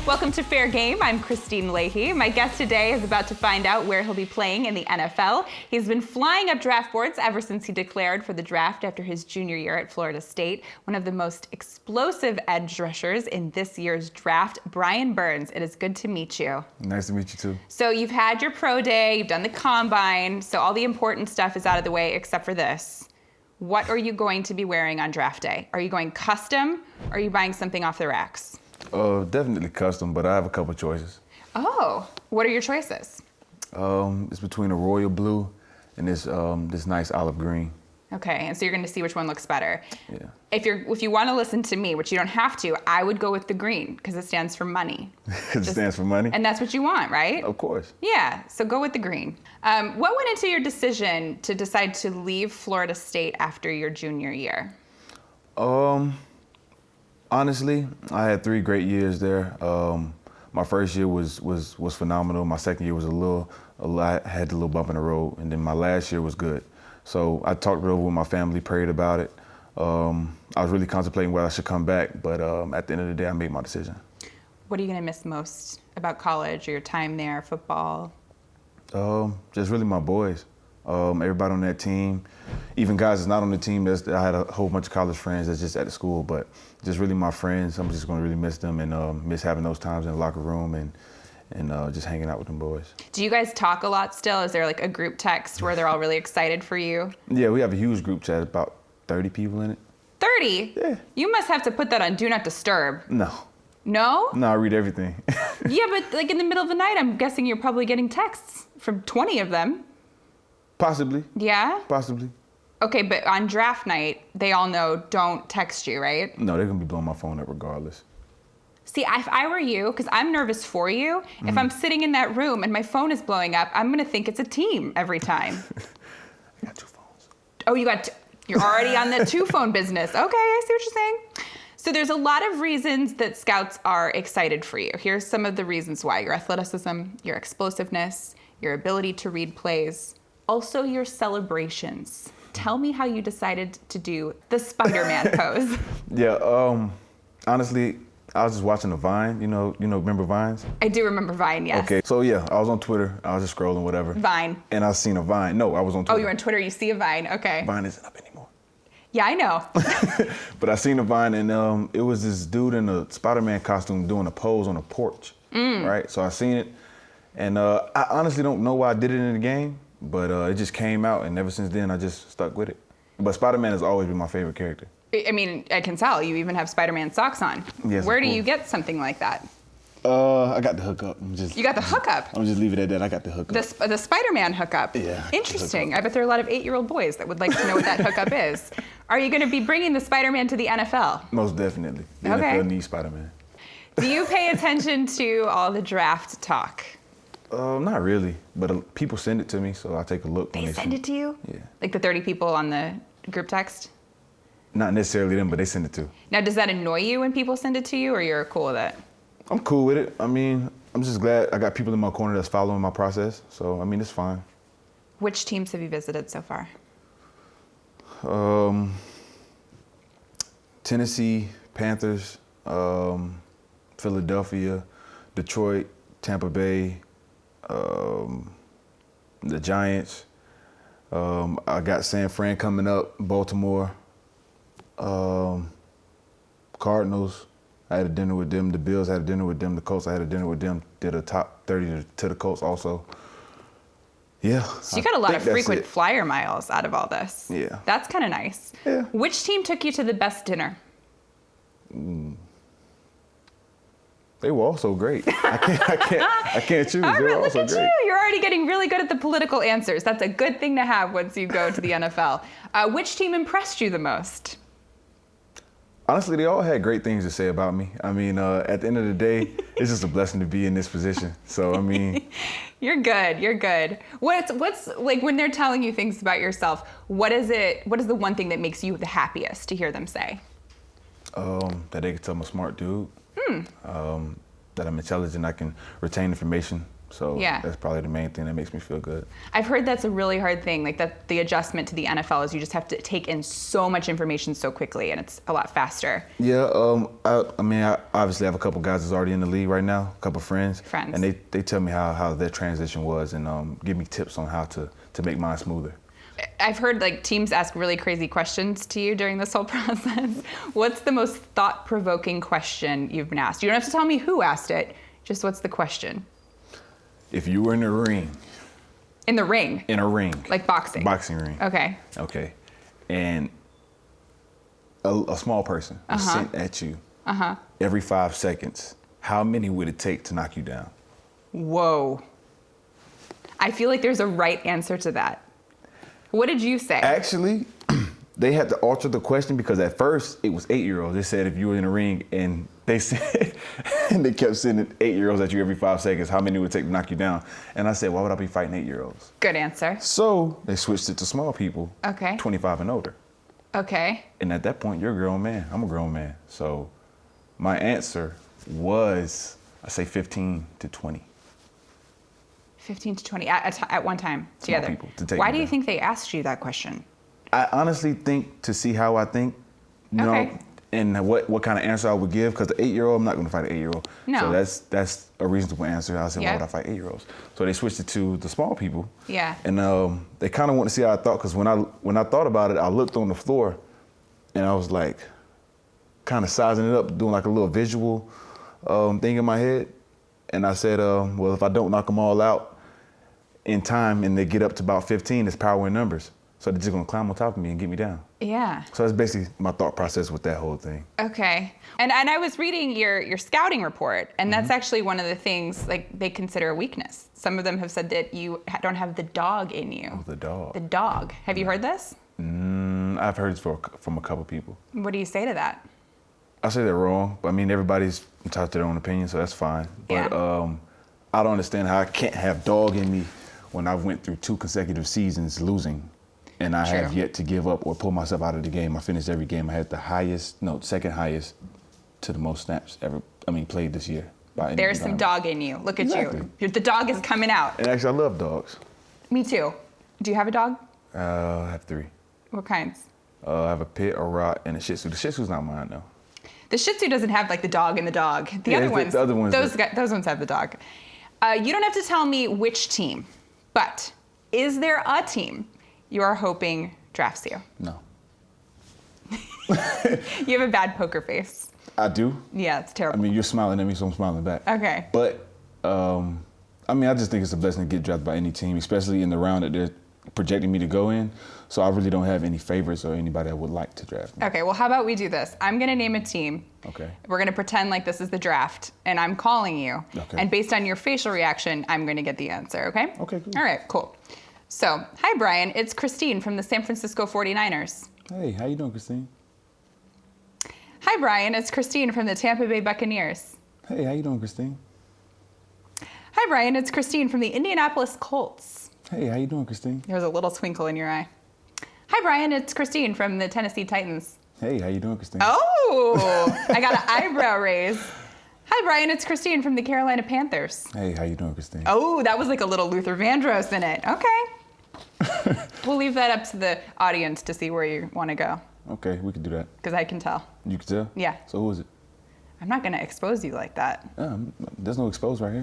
Welcome to Fair Game. I'm Kristine Leahy. My guest today is about to find out where he'll be playing in the NFL. He's been flying up draft boards ever since he declared for the draft after his junior year at Florida State. One of the most explosive edge rushers in this year's draft, Brian Burns. It is good to meet you. Nice to meet you too. So you've had your pro day, you've done the combine, so all the important stuff is out of the way except for this. What are you going to be wearing on draft day? Are you going custom, or are you buying something off the racks? Definitely custom, but I have a couple choices. Oh, what are your choices? It's between a royal blue and this nice olive green. Okay, and so you're going to see which one looks better. Yeah. If you want to listen to me, which you don't have to, I would go with the green because it stands for money. It stands for money? And that's what you want, right? Of course. Yeah, so go with the green. What went into your decision to decide to leave Florida State after your junior year? Honestly, I had 3 great years there. My first year was phenomenal. My second year was I had a little bump in the road, and then my last year was good. So I talked it over with my family, prayed about it. I was really contemplating whether I should come back, but at the end of the day, I made my decision. What are you going to miss most about college or your time there, football? Just really my boys. Everybody on that team, even guys that's not on the team. I had a whole bunch of college friends that's just at the school, but just really my friends. I'm just going to really miss them and miss having those times in the locker room and just hanging out with them boys. Do you guys talk a lot still? Is there like a group text where they're all really excited for you? Yeah, we have a huge group chat, about 30 people in it. 30? Yeah. You must have to put that on Do Not Disturb. No. No? No, I read everything. Yeah, but like in the middle of the night, I'm guessing you're probably getting texts from 20 of them. Possibly. Yeah? Possibly. Okay, but on draft night, they all know don't text you, right? No, they're going to be blowing my phone up regardless. See, if I were you, because I'm nervous for you, if I'm sitting in that room and my phone is blowing up, I'm going to think it's a team every time. I got 2 phones. Oh, you're already on the 2-phone business. Okay, I see what you're saying. So there's a lot of reasons that scouts are excited for you. Here's some of the reasons why: your athleticism, your explosiveness, your ability to read plays, also your celebrations. Tell me how you decided to do the Spider-Man pose. Yeah, honestly, I was just watching the Vine. You know, remember Vines? I do remember Vine, yes. Okay, so yeah, I was on Twitter. I was just scrolling, whatever. Vine. And I seen a Vine. No, I was on Twitter. Oh, you're on Twitter, you see a Vine, okay. Vine isn't up anymore. Yeah, I know. But I seen a Vine, and it was this dude in a Spider-Man costume doing a pose on a porch, right? So I seen it, and I honestly don't know why I did it in the game, but it just came out, and ever since then, I just stuck with it. But Spider-Man has always been my favorite character. I mean, I can tell. You even have Spider-Man socks on. Yes, Where of do course. you get something like that? I got the hookup. You got the hookup? I'm just leave it at that. I got the hookup. The Spider-Man hookup? Yeah. Interesting. I bet there are a lot of 8-year-old boys that would like to know what that hookup is. Are you going to be bringing the Spider-Man to the NFL? Most definitely. The Okay. NFL needs Spider-Man. Do you pay attention to all the draft talk? Not really, but people send it to me, so I take a look. They send it to you? Yeah. Like the 30 people on the group text? Not necessarily them, but they send it too. Now, does that annoy you when people send it to you, or you're cool with it? I'm cool with it. I mean, I'm just glad I got people in my corner that's following my process. So, I mean, it's fine. Which teams have you visited so far? Tennessee, Panthers, Philadelphia, Detroit, Tampa Bay, the Giants. I got San Fran coming up, Baltimore, Cardinals. I had a dinner with them. The Bills, I had a dinner with them. The Colts, I had a dinner with them. Did a top 30 to the Colts also. Yeah. So you got a lot of frequent flyer miles out of all this. Yeah. That's kind of nice. Yeah. Which team took you to the best dinner? They were also great. I can't choose. All They were right, look also at great. you. You're already getting really good at the political answers. That's a good thing to have once you go to the NFL. Which team impressed you the most? Honestly, they all had great things to say about me. I mean, at the end of the day, it's just a blessing to be in this position. So, I mean. You're good. You're good. What's like when they're telling you things about yourself, what is the one thing that makes you the happiest to hear them say? That they could tell I'm a smart dude. that I'm intelligent. I can retain information. So Yeah. that's probably the main thing that makes me feel good. I've heard that's a really hard thing, like that the adjustment to the NFL is you just have to take in so much information so quickly, and it's a lot faster. Yeah, I mean, I obviously have a couple guys that's already in the league right now, a couple friends. And they tell me how their transition was and give me tips on how to make mine smoother. I've heard like teams ask really crazy questions to you during this whole process. What's the most thought-provoking question you've been asked? You don't have to tell me who asked it, just what's the question? If you were in a ring. In the ring? In a ring. Like boxing? Boxing ring. Okay. Okay. And a small person was sent at you every 5 seconds. How many would it take to knock you down? Whoa. I feel like there's a right answer to that. What did you say? Actually, they had to alter the question because at first it was 8-year-olds. They said if you were in a ring and they said, and they kept sending 8-year-olds at you every 5 seconds, how many would it take to knock you down? And I said, why would I be fighting 8-year-olds? Good answer. So they switched it to small people, Okay. 25 and older. Okay. And at that point, you're a grown man. I'm a grown man. So my answer was, I say 15 to 20. 15 to 20 at one time together. People to take Why me do you down. think they asked you that question? I honestly think to see how I think, you know, and what kind of answer I would give, because the 8-year-old, I'm not going to fight an 8-year-old. No. So that's a reasonable answer. I said, why would I fight 8-year-olds? So they switched it to the small people. Yeah. And they kind of want to see how I thought, because when I thought about it, I looked on the floor, and I was like, kind of sizing it up, doing like a little visual thing in my head. And I said, well, if I don't knock them all out in time and they get up to about 15, it's power in numbers. So they're just gonna climb on top of me and get me down. Yeah. So that's basically my thought process with that whole thing. Okay. And I was reading your scouting report, and that's actually one of the things like they consider a weakness. Some of them have said that you don't have the dog in you. Oh, the dog. The dog. Have you heard this? I've heard it from a couple people. What do you say to that? I say they're wrong, but I mean, everybody's entitled to their own opinion, so that's fine. But Yeah. I don't understand how I can't have dog in me when I went through 2 consecutive seasons losing, and I have yet to give up or pull myself out of the game. I finished every game. I had the second highest to the most snaps ever, played this year. There's some dog in you. Look at Exactly. you. The dog is coming out. And actually, I love dogs. Me too. Do you have a dog? I have 3. What kinds? I have a pit, a rot, and a Shih Tzu. The Shih Tzu's not mine, though. The Shih Tzu doesn't have like the dog in the dog. The Yeah, other ones, the other ones those ones have the dog. You don't have to tell me which team, but is there a team you are hoping drafts you? No. You have a bad poker face. I do. Yeah, it's terrible. You're smiling at me, so I'm smiling back. Okay. But, I just think it's a blessing to get drafted by any team, especially in the round that they're projecting me to go in. So I really don't have any favorites or anybody that would like to draft me. Okay, well, how about we do this? I'm going to name a team. Okay. We're going to pretend like this is the draft, and I'm calling you. Okay. And based on your facial reaction, I'm going to get the answer, okay? Okay, cool. All right, cool. So, hi, Brian. It's Kristine from the San Francisco 49ers. Hey, how you doing, Kristine? Hi, Brian. It's Kristine from the Tampa Bay Buccaneers. Hey, how you doing, Kristine? Hi, Brian. It's Kristine from the Indianapolis Colts. Hey, how you doing, Kristine? There's a little twinkle in your eye. Hi, Brian. It's Kristine from the Tennessee Titans. Hey, how you doing, Kristine? Oh, I got an eyebrow raise. Hi, Brian. It's Kristine from the Carolina Panthers. Hey, how you doing, Kristine? Oh, that was like a little Luther Vandross in it. Okay. We'll leave that up to the audience to see where you want to go, Okay, we can do that. because I can tell. You can tell? Yeah. So who is it? I'm not going to expose you like that. There's no exposed right here.